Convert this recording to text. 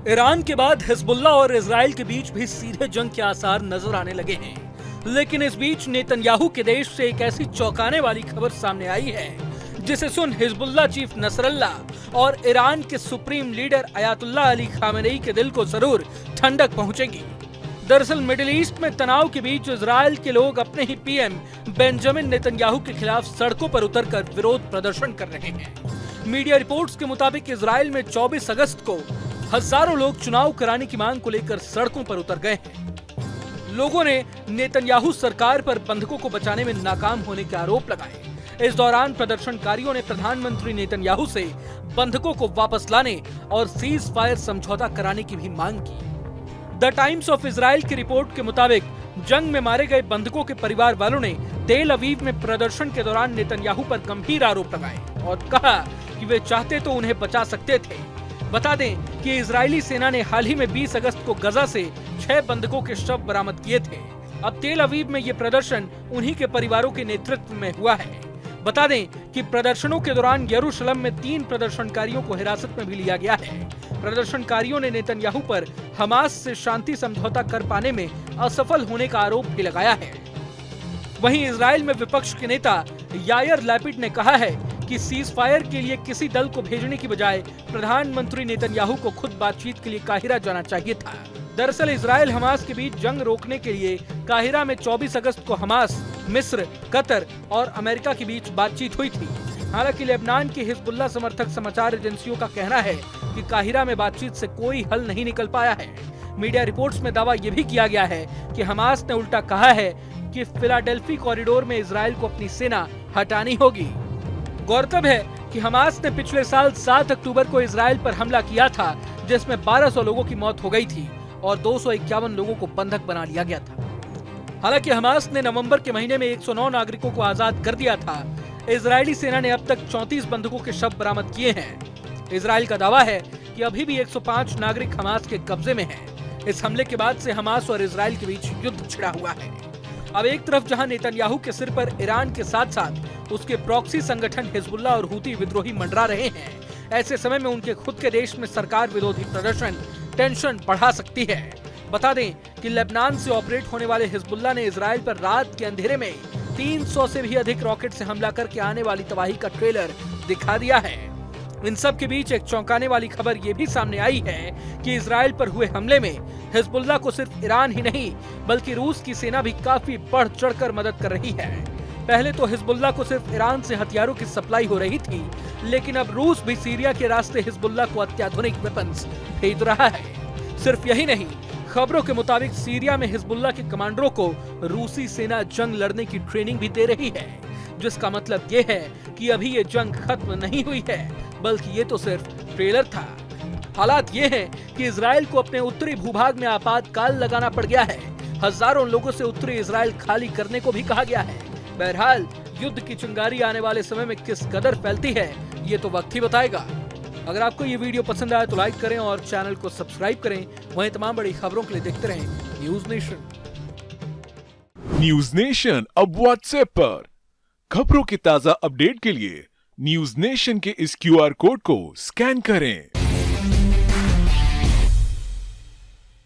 Iran के बाद Hezbollah और इजराइल के बीच भी सीधे जंग के आसार नजर आने लगे हैं। लेकिन इस बीच नेतन्याहू के देश से एक ऐसी चौंकाने वाली खबर सामने आई है जिसे सुन हिजबुल्ला चीफ नसरल्लाह और ईरान के supreme leader Ayatollah Ali Khamenei के दिल को जरूर ठंडक पहुंचेगी। दरअसल मिडिल ईस्ट में तनाव के बीच इजराइल के लोग अपने ही पीएम बेंजामिन नेतन्याहू के खिलाफ सड़कों पर उतरकर विरोध प्रदर्शन कर रहे हैं। मीडिया रिपोर्ट्स के मुताबिक इजराइल में 24 अगस्त को हजारों लोग चुनाव कराने की मांग को लेकर सड़कों पर उतर गए हैं। लोगों ने नेतन्याहू सरकार पर बंधकों को बचाने में नाकाम होने के आरोप लगाए। इस दौरान प्रदर्शनकारियों ने प्रधानमंत्री नेतन्याहू से बंधकों को वापस लाने और सीज फायर समझौता कराने की भी मांग की। द टाइम्स ऑफ इजराइल की रिपोर्ट के मुताबिक जंग में मारे गए बंधकों के परिवार वालों ने तेल अवीव में प्रदर्शन के दौरान नेतन्याहू पर गंभीर आरोप लगाए और कहा कि वे चाहते तो उन्हें बचा सकते थे। बता दें कि इजरायली सेना ने हाल ही में 20 अगस्त को गजा से 6 बंधकों के शव बरामद किए थे। अब तेल अवीव में ये प्रदर्शन उन्हीं के परिवारों के नेतृत्व में हुआ है। बता दें कि प्रदर्शनों के दौरान यरूशलेम में 3 प्रदर्शनकारियों को हिरासत में भी लिया गया है। प्रदर्शनकारियों ने नेतन्याहू पर हमास से शांति समझौता कर पाने में असफल होने का आरोप भी लगाया है। वहीं इजराइल में विपक्ष के नेता यायर लैपिड ने कहा है कि सीज फायर के लिए किसी दल को भेजने की बजाय प्रधानमंत्री नेतन्याहू को खुद बातचीत के लिए काहिरा जाना चाहिए था। दरअसल इजराइल हमास के बीच जंग रोकने के लिए काहिरा में 24 अगस्त को हमास, मिस्र, कतर और अमेरिका के बीच बातचीत हुई थी। हालांकि लेबनान की हिजबुल्ला समर्थक समाचार एजेंसियों का कहना है कि काहिरा में बातचीत से कोई हल नहीं निकल पाया है। मीडिया रिपोर्ट्स में दावा यह भी किया गया है कि हमास ने उल्टा कहा है कि फिलाडेल्फी कॉरिडोर में इजराइल को अपनी सेना हटानी होगी। गौरतलब है कि हमास ने पिछले साल 7 अक्टूबर को इजराइल पर हमला किया था, जिसमें 1200 लोगों की मौत हो गई थी और 251 लोगों को बंधक बना लिया गया था। हालांकि हमास ने नवंबर के महीने में 109 नागरिकों को आजाद कर दिया था। इजरायली सेना ने अब तक 34 बंधकों के शव बरामद किए हैं। इजराइल का दावा है कि अभी भी 105 नागरिक हमास के कब्जे में हैं। इस हमले के बाद से हमास और इजराइल के बीच युद्ध छिड़ा हुआ है। अब एक तरफ जहां नेतन्याहू के सिर पर ईरान के साथ साथ उसके प्रॉक्सी संगठन हिजबुल्ला और हूती विद्रोही मंडरा रहे हैं, ऐसे समय में उनके खुद के देश में सरकार विरोधी प्रदर्शन टेंशन बढ़ा सकती है। बता दें कि लेबनान से ऑपरेट होने वाले हिजबुल्ला ने इजराइल पर रात के अंधेरे में 300 से भी अधिक रॉकेट से हमला करके आने वाली तबाही का ट्रेलर दिखा दिया है। इन सब के बीच एक चौंकाने वाली खबर ये भी सामने आई है कि इजराइल पर हुए हमले में हिजबुल्ला को सिर्फ ईरान ही नहीं बल्कि रूस की सेना भी काफी बढ़ चढ़कर मदद कर रही है। पहले तो हिजबुल्ला को सिर्फ ईरान से हथियारों की सप्लाई हो रही थी, लेकिन अब रूस भी सीरिया के रास्ते हिजबुल्ला को अत्याधुनिक वेपन्स भेज रहा है। सिर्फ यही नहीं, खबरों के मुताबिक सीरिया में हिजबुल्ला के कमांडरों को रूसी सेना जंग लड़ने की ट्रेनिंग भी दे रही है, जिसका मतलब ये है कि अभी ये जंग खत्म नहीं हुई है, बल्कि ये तो सिर्फ ट्रेलर था। हालात ये हैं कि इजराइल को अपने उत्तरी भूभाग में आपातकाल लगाना पड़ गया है। हजारों लोगों से उत्तरी इजराइल खाली करने को भी कहा गया है। बहरहाल युद्ध की चिंगारी आने वाले समय में किस कदर फैलती है, ये तो वक्त ही बताएगा। अगर आपको ये वीडियो पसंद आया तो लाइक करें और चैनल को सब्सक्राइब करें। वहीं तमाम बड़ी खबरों के लिए देखते रहें न्यूज नेशन। न्यूज नेशन अब व्हाट्सएप पर खबरों की ताजा अपडेट के लिए न्यूज नेशन के इस QR कोड को स्कैन करें।